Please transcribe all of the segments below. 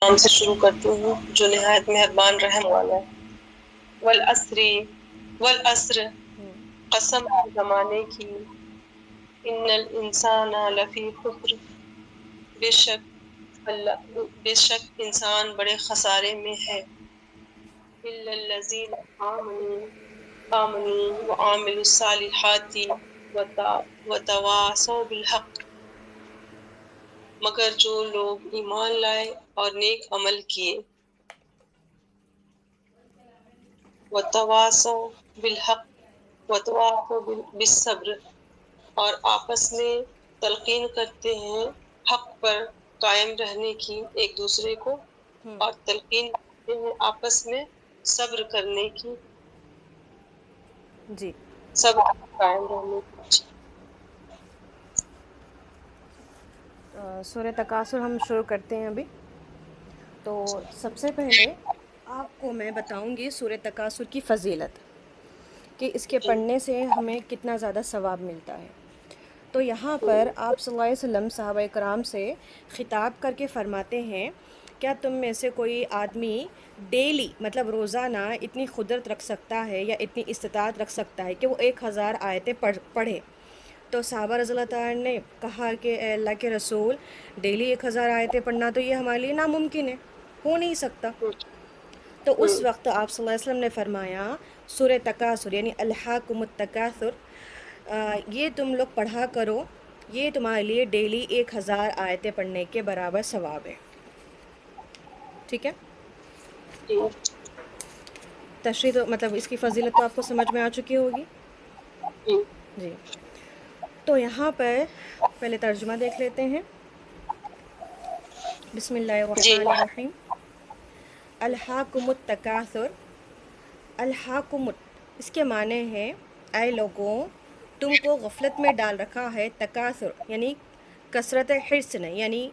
نام سے شروع کرتی ہوں جو نہایت مہربان رحم والا ہے۔ والعصر، والعصر، قسم ہے زمانے کی، ان الانسان لفی خسر، بے شک انسان بڑے خسارے میں ہے، الا الذین آمنوا وعملوا الصالحات وتواصوا بالحق، مگر جو لوگ ایمان لائے اور نیک عمل کیے، وتواصوا بالحق، وتواصوا بالصبر، اور آپس میں تلقین کرتے ہیں حق پر قائم رہنے کی ایک دوسرے کو، اور تلقین کرتے ہیں آپس میں صبر کرنے کی، جی صبر قائم رہنے کی۔ سورہ تکاثر ہم شروع کرتے ہیں ابھی۔ تو سب سے پہلے آپ کو میں بتاؤں گی سورہ تکاثر کی فضیلت، کہ اس کے جی پڑھنے سے ہمیں کتنا زیادہ ثواب ملتا ہے۔ تو یہاں پر آپ صلی اللہ علیہ وسلم صحابہ کرام سے خطاب کر کے فرماتے ہیں، کیا تم میں سے کوئی آدمی ڈیلی مطلب روزانہ اتنی قدرت رکھ سکتا ہے یا اتنی استطاعت رکھ سکتا ہے کہ وہ 1000 آیتیں پڑھے؟ تو صحابہ رضی اللہ تعالیٰ نے کہا کہ اے اللہ کے رسول، ڈیلی 1000 آیتیں پڑھنا تو یہ ہمارے لیے ناممکن ہے، ہو نہیں سکتا۔ تو اس وقت آپ صلی اللہ علیہ وسلم نے فرمایا سورہ تکاثر یعنی الہاکم التکاثر، یہ تم لوگ پڑھا کرو، یہ تمہارے لیے ڈیلی 1000 آیتیں پڑھنے کے برابر ثواب ہے۔ ٹھیک ہے، تشریح تو مطلب اس کی فضیلت تو آپ کو سمجھ میں آ چکی ہوگی۔ جی، تو یہاں پر پہلے ترجمہ دیکھ لیتے ہیں۔ بسم اللہ جی الرحمن الرحیم۔ الہاکم التکاثر، الہاکم اس کے معنی ہے اے لوگوں، تم کو غفلت میں ڈال رکھا ہے، تکاثر یعنی کثرت حرص نے، یعنی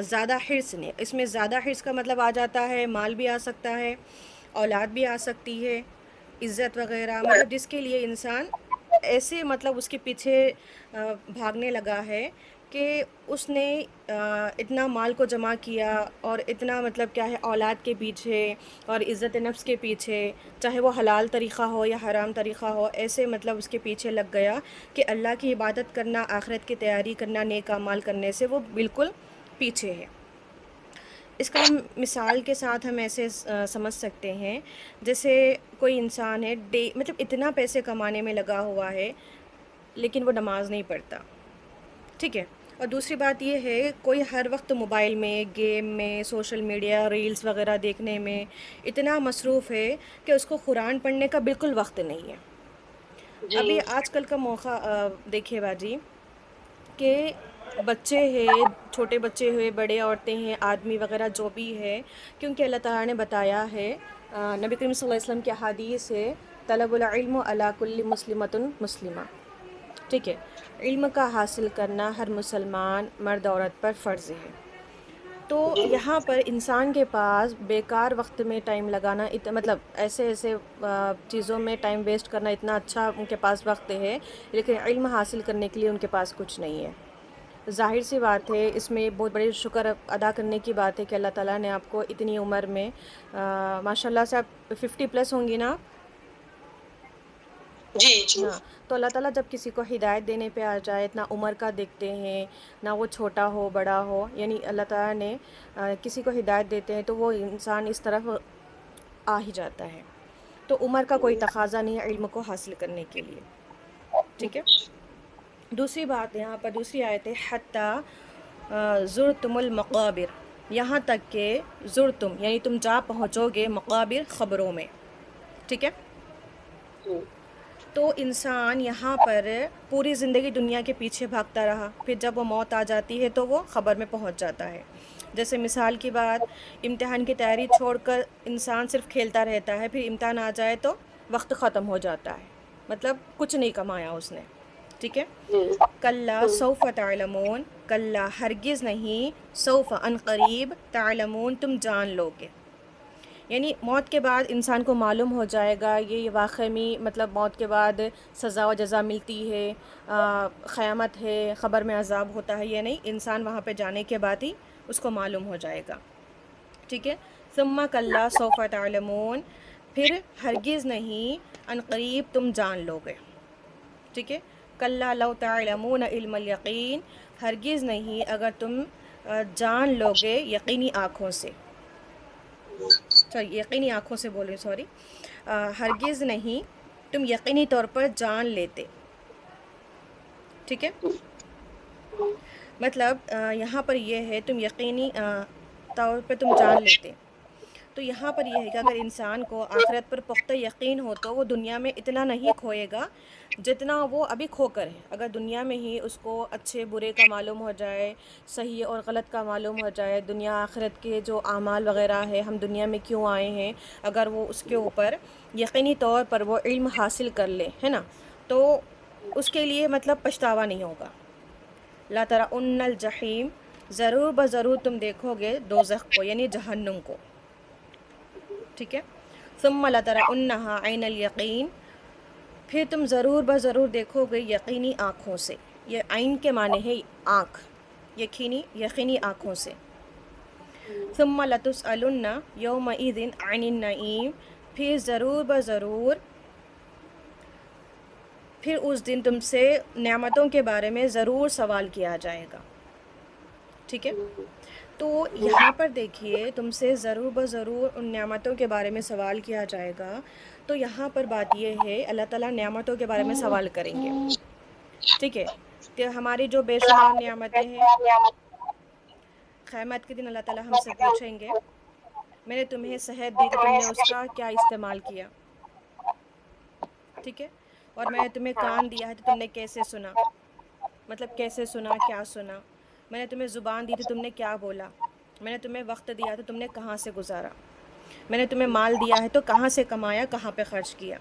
زیادہ حرص نے۔ اس میں زیادہ حرص کا مطلب آ جاتا ہے مال بھی آ سکتا ہے، اولاد بھی آ سکتی ہے، عزت وغیرہ، مطلب جس کے لیے انسان ایسے مطلب اس کے پیچھے بھاگنے لگا ہے کہ اس نے اتنا مال کو جمع کیا اور اتنا مطلب کیا ہے اولاد کے پیچھے اور عزت نفس کے پیچھے، چاہے وہ حلال طریقہ ہو یا حرام طریقہ ہو، ایسے مطلب اس کے پیچھے لگ گیا کہ اللہ کی عبادت کرنا، آخرت کی تیاری کرنا، نیک اعمال کرنے سے وہ بالکل پیچھے ہے۔ اس کا ہم مثال کے ساتھ ہم ایسے سمجھ سکتے ہیں، جیسے کوئی انسان ہے مطلب اتنا پیسے کمانے میں لگا ہوا ہے لیکن وہ نماز نہیں پڑھتا، ٹھیک ہے۔ اور دوسری بات یہ ہے کوئی ہر وقت موبائل میں، گیم میں، سوشل میڈیا، ریلز وغیرہ دیکھنے میں اتنا مصروف ہے کہ اس کو قرآن پڑھنے کا بالکل وقت نہیں ہے۔ ابھی آج کل کا موقع دیکھیے باجی کہ بچے ہیں، چھوٹے بچے ہوئے، بڑے عورتیں ہیں، آدمی وغیرہ جو بھی ہے، کیونکہ اللہ تعالیٰ نے بتایا ہے، نبی کریم صلی اللہ علیہ وسلم کی حدیث ہے، طلب العلم علی کل مسلمۃ مسلمہ، ٹھیک ہے، علم کا حاصل کرنا ہر مسلمان مرد عورت پر فرض ہے۔ تو یہاں پر انسان کے پاس بیکار وقت میں ٹائم لگانا، مطلب ایسے چیزوں میں ٹائم ویسٹ کرنا، اتنا اچھا ان کے پاس وقت ہے لیکن علم حاصل کرنے کے لیے ان کے پاس کچھ نہیں ہے۔ ظاہر سی بات ہے، اس میں بہت بڑے شکر ادا کرنے کی بات ہے کہ اللہ تعالیٰ نے آپ کو اتنی عمر میں ماشاء اللہ سے آپ 50+ ہوں گی نا؟ جی ہاں، تو اللہ تعالیٰ جب کسی کو ہدایت دینے پہ آ جائے، اتنا عمر کا دیکھتے ہیں، نہ وہ چھوٹا ہو بڑا ہو، یعنی اللہ تعالیٰ نے کسی کو ہدایت دیتے ہیں تو وہ انسان اس طرف آ ہی جاتا ہے۔ تو عمر کا کوئی تقاضا نہیں ہے علم کو حاصل کرنے کے لیے، ٹھیک ہے۔ دوسری بات یہاں پر دوسری آیت ہے، حتی زرتم المقابر، یہاں تک کہ زرتم یعنی تم جا پہنچو گے، مقابر خبروں میں، ٹھیک ہے۔ تو انسان یہاں پر پوری زندگی دنیا کے پیچھے بھاگتا رہا، پھر جب وہ موت آ جاتی ہے تو وہ خبر میں پہنچ جاتا ہے۔ جیسے مثال کی بات، امتحان کی تیاری چھوڑ کر انسان صرف کھیلتا رہتا ہے، پھر امتحان آ جائے تو وقت ختم ہو جاتا ہے، مطلب کچھ نہیں کمایا اس نے، ٹھیک ہے۔ کلا سوف تعلمون، کلا ہرگز نہیں، سوف ان قریب، تعلمون تم جان لو گے، یعنی موت کے بعد انسان کو معلوم ہو جائے گا یہ واقعی میں مطلب موت کے بعد سزا و جزا ملتی ہے، قیامت ہے، قبر میں عذاب ہوتا ہے یا نہیں، انسان وہاں پہ جانے کے بعد ہی اس کو معلوم ہو جائے گا۔ ٹھیک ہے. ثم کلا سوف تعلمون، پھر ہرگز نہیں ان قریب تم جان لو گے. ٹھیک ہے. کلا لو تعلمون علم الیقین، ہرگز نہیں اگر تم جان لو گے یقینی آنکھوں سے. سوری، یقینی آنکھوں سے بول رہی، سوری. ہرگز نہیں تم یقینی طور پر جان لیتے. ٹھیک ہے. مطلب یہاں پر یہ ہے تم یقینی طور پہ تم جان لیتے. تو یہاں پر یہ ہے کہ اگر انسان کو آخرت پر پختہ یقین ہو تو وہ دنیا میں اتنا نہیں کھوئے گا جتنا وہ ابھی کھو کر ہے. اگر دنیا میں ہی اس کو اچھے برے کا معلوم ہو جائے، صحیح اور غلط کا معلوم ہو جائے، دنیا آخرت کے جو اعمال وغیرہ ہے، ہم دنیا میں کیوں آئے ہیں، اگر وہ اس کے اوپر یقینی طور پر وہ علم حاصل کر لے، ہے نا، تو اس کے لیے مطلب پچھتاوا نہیں ہوگا. لا ترون الجحیم، ضرور بضرور تم دیکھو گے دوزخ کو، یعنی جہنم کو. ٹھیک ہے. ثم لترونہا عین الیقین، پھر تم ضرور بضرور دیکھو گے یقینی آنکھوں سے. یہ عین کے معنی ہے آنکھ، یقینی آنکھوں سے. ثم لتسألن یومئذ عن النعیم، پھر ضرور بضرور پھر اس دن تم سے نعمتوں کے بارے میں ضرور سوال کیا جائے گا. ٹھیک ہے. تو یہاں پر دیکھیے تم سے ضرور بضرور ان نعمتوں کے بارے میں سوال کیا جائے گا. تو یہاں پر بات یہ ہے اللہ تعالیٰ نعمتوں کے بارے میں سوال کریں گے. ٹھیک ہے. کہ ہماری جو بے شمار نعمتیں ہیں، قیامت کے دن اللہ تعالیٰ ہم سے پوچھیں گے میں نے تمہیں صحت دی تو تم نے اس کا کیا استعمال کیا. ٹھیک ہے. اور میں نے تمہیں کان دیا ہے تو تم نے کیسے سنا، مطلب کیسے سنا، کیا سنا. میں نے تمہیں زبان دی تو تم نے کیا بولا. میں نے تمہیں وقت دیا تو تم نے کہاں سے گزارا. میں نے تمہیں مال دیا ہے تو کہاں سے کمایا، کہاں پہ خرچ کیا.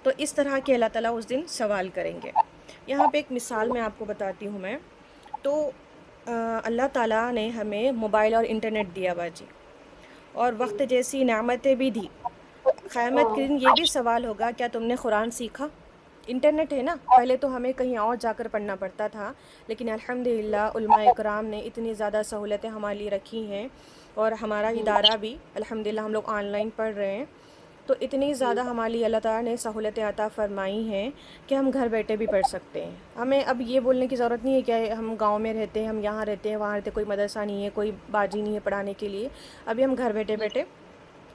تو اس طرح کے اللہ تعالیٰ اس دن سوال کریں گے. یہاں پہ ایک مثال میں آپ کو بتاتی ہوں میں. تو اللہ تعالیٰ نے ہمیں موبائل اور انٹرنیٹ دیا باجی، اور وقت جیسی نعمتیں بھی دی. قیامت کے دن یہ بھی سوال ہوگا کیا تم نے قرآن سیکھا. انٹرنیٹ ہے نا، پہلے تو ہمیں کہیں اور جا کر پڑھنا پڑتا تھا، لیکن الحمدللہ علماء اکرام نے اتنی زیادہ سہولتیں ہمارے لیے رکھی ہیں، اور ہمارا ادارہ بھی الحمدللہ ہم لوگ آن لائن پڑھ رہے ہیں. تو اتنی زیادہ ہمارے لیے اللہ تعالیٰ نے سہولتیں عطا فرمائی ہیں کہ ہم گھر بیٹھے بھی پڑھ سکتے ہیں. ہمیں اب یہ بولنے کی ضرورت نہیں ہے کہ ہم گاؤں میں رہتے ہیں، ہم یہاں رہتے ہیں، وہاں رہتے ہیں، کوئی مدرسہ نہیں ہے، کوئی باجی نہیں ہے پڑھانے کے لیے. ابھی ہم گھر بیٹھے بیٹھے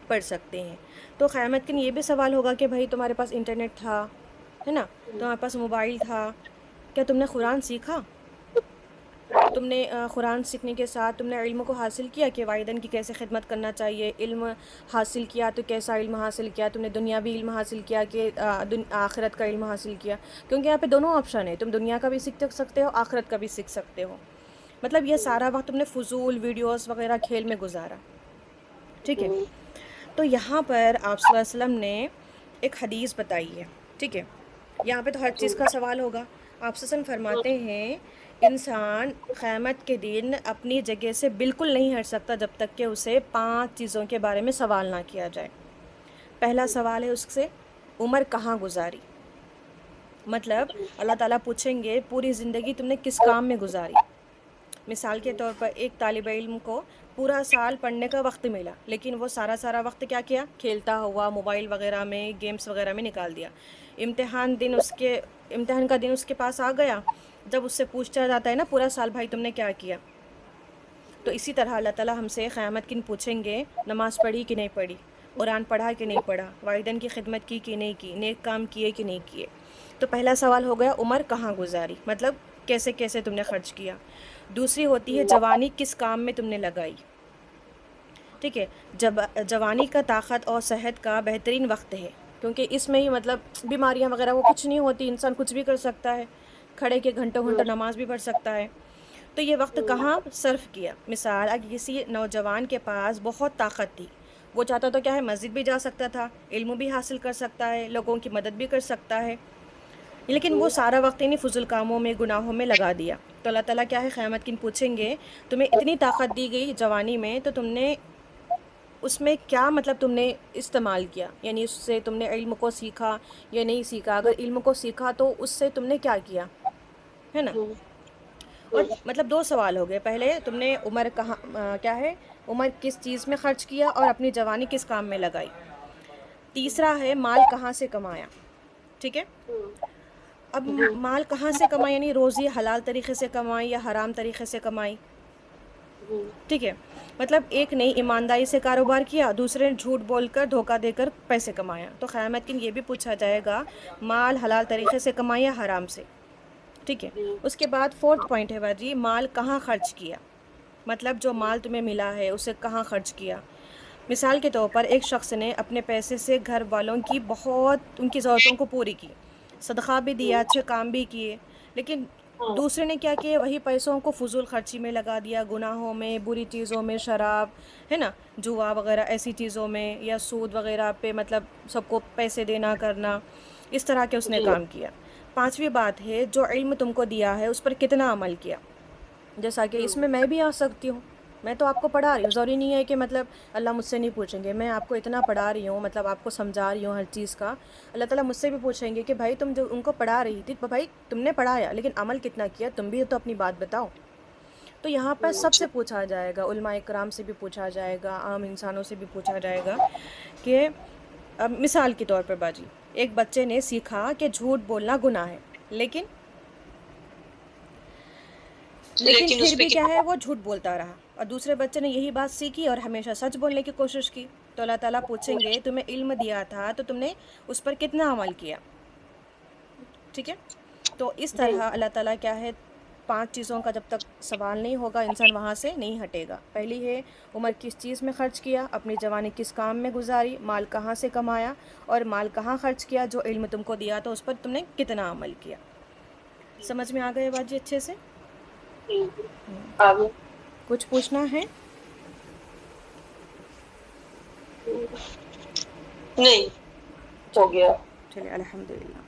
پڑھ سکتے ہیں. تو قیامت کے دن یہ بھی سوال ہوگا کہ بھائی تمہارے پاس انٹرنیٹ تھا، ہے نا، تمہارے پاس موبائل تھا، کیا تم نے قرآن سیکھا. تم نے قرآن سیکھنے کے ساتھ تم نے علم کو حاصل کیا کہ والدین کی کیسے خدمت کرنا چاہیے. علم حاصل کیا تو کیسا علم حاصل کیا. تم نے دنیاوی علم حاصل کیا کہ آخرت کا علم حاصل کیا. کیونکہ یہاں پہ دونوں آپشن ہیں، تم دنیا کا بھی سیکھ سکتے ہو، آخرت کا بھی سیکھ سکتے ہو. مطلب یہ سارا وقت تم نے فضول ویڈیوز وغیرہ کھیل میں گزارا. ٹھیک ہے. تو یہاں پر آپ صلی اللہ علیہ وسلم نے ایک حدیث بتائی ہے. ٹھیک ہے. یہاں پہ تو ہر چیز کا سوال ہوگا. آپ صلی اللہ علیہ وسلم فرماتے ہیں انسان قیامت کے دن اپنی جگہ سے بالکل نہیں ہٹ سکتا جب تک کہ اسے 5 چیزوں کے بارے میں سوال نہ کیا جائے. پہلا سوال ہے اس سے عمر کہاں گزاری. مطلب اللہ تعالیٰ پوچھیں گے پوری زندگی تم نے کس کام میں گزاری. مثال کے طور پر ایک طالب علم کو پورا سال پڑھنے کا وقت ملا، لیکن وہ سارا وقت کیا کیا، کھیلتا ہوا موبائل وغیرہ میں، گیمز وغیرہ میں نکال دیا. امتحان کا دن اس کے پاس آ گیا، جب اس سے پوچھا جاتا ہے نا پورا سال بھائی تم نے کیا کیا. تو اسی طرح اللہ تعالیٰ ہم سے قیامت کن پوچھیں گے نماز پڑھی کہ نہیں پڑھی، قرآن پڑھا کہ نہیں پڑھا، والدین کی خدمت کی کہ نہیں کی، نیک کام کیے کہ نہیں کیے. تو پہلا سوال ہو گیا عمر کہاں گزاری، مطلب کیسے کیسے تم نے خرچ کیا. دوسری ہوتی ہے جوانی کس کام میں تم نے لگائی. ٹھیک ہے. جوانی کا طاقت اور صحت کا بہترین وقت ہے، کیونکہ اس میں ہی مطلب بیماریاں وغیرہ وہ کچھ نہیں ہوتی، انسان کچھ بھی کر سکتا ہے، کھڑے کے گھنٹوں نماز بھی پڑھ سکتا ہے. تو یہ وقت کہاں صرف کیا. مثال اگر کسی نوجوان کے پاس بہت طاقت تھی، وہ چاہتا تو کیا ہے مسجد بھی جا سکتا تھا، علم بھی حاصل کر سکتا ہے، لوگوں کی مدد بھی کر سکتا ہے، لیکن وہ سارا وقت انہیں فضول کاموں میں، گناہوں میں لگا دیا. تو اللہ تعالیٰ کیا ہے قیامت کن پوچھیں گے تمہیں اتنی طاقت دی گئی جوانی میں، تو تم نے اس میں کیا مطلب تم نے استعمال کیا، یعنی اس سے تم نے علم کو سیکھا یا نہیں سیکھا. اگر علم کو سیکھا تو اس سے تم نے کیا کیا، ہے نا. اور مطلب 2 سوال ہو گئے. پہلے تم نے عمر کہاں کیا ہے عمر کس چیز میں خرچ کیا اور اپنی جوانی کس کام میں لگائی. تیسرا ہے مال کہاں سے کمایا. ٹھیک ہے. اب مال کہاں سے کمائی یعنی روزی حلال طریقے سے کمائی یا حرام طریقے سے کمائی. ٹھیک ہے. مطلب ایک نے ایمانداری سے کاروبار کیا, دوسرے نے جھوٹ بول کر دھوکہ دے کر پیسے کمایا. تو قیامت کے دن یہ بھی پوچھا جائے گا مال حلال طریقے سے کمایا یا حرام سے. ٹھیک ہے. اس کے بعد 4تھ پوائنٹ ہے باجی, مال کہاں خرچ کیا. مطلب جو مال تمہیں ملا ہے اسے کہاں خرچ کیا. مثال کے طور پر ایک شخص نے اپنے پیسے سے گھر والوں کی بہت ان کی ضرورتوں کو پوری کی, صدقہ بھی دیا, اچھے کام بھی کیے, لیکن دوسرے نے کیا کیا, وہی پیسوں کو فضول خرچی میں لگا دیا, گناہوں میں, بری چیزوں میں, شراب ہے نا, جوا وغیرہ ایسی چیزوں میں, یا سود وغیرہ پہ مطلب سب کو پیسے دینا کرنا, اس طرح کے اس نے کام کیا. 5ویں بات ہے جو علم تم کو دیا ہے اس پر کتنا عمل کیا. جیسا کہ اس میں بھی آ سکتی ہوں, میں تو آپ کو پڑھا رہی ہوں, ضروری نہیں ہے کہ مطلب اللہ مجھ سے نہیں پوچھیں گے, میں آپ کو اتنا پڑھا رہی ہوں, مطلب آپ کو سمجھا رہی ہوں ہر چیز کا, اللہ تعالیٰ مجھ سے بھی پوچھیں گے کہ بھائی تم جو ان کو پڑھا رہی تھی, بھائی تم نے پڑھایا لیکن عمل کتنا کیا, تم بھی تو اپنی بات بتاؤ. تو یہاں پر سب سے پوچھا جائے گا, علماء کرام سے بھی پوچھا جائے گا, عام انسانوں سے بھی پوچھا جائے گا کہ مثال کے طور پر باجی ایک بچے نے سیکھا کہ جھوٹ بولنا گناہ ہے, لیکن لیکن پھر اس پہ بھی کیا ہے وہ جھوٹ بولتا رہا, اور دوسرے بچے نے یہی بات سیکھی اور ہمیشہ سچ بولنے کی کوشش کی. تو اللہ تعالیٰ پوچھیں گے تمہیں علم دیا تھا تو تم نے اس پر کتنا عمل کیا. ٹھیک ہے. تو اس طرح اللہ تعالیٰ کیا ہے 5 چیزوں کا جب تک سوال نہیں ہوگا انسان وہاں سے نہیں ہٹے گا. پہلی ہے عمر کس چیز میں خرچ کیا, اپنی جوانی کس کام میں گزاری, مال کہاں سے کمایا, اور مال کہاں خرچ کیا, جو علم تم کو دیا تو اس پر تم نے کتنا عمل کیا. سمجھ میں آ گئے باجی اچھے سے. آگے کچھ پوچھنا ہے؟ نہیں, ہو گیا. چلیے الحمدللہ.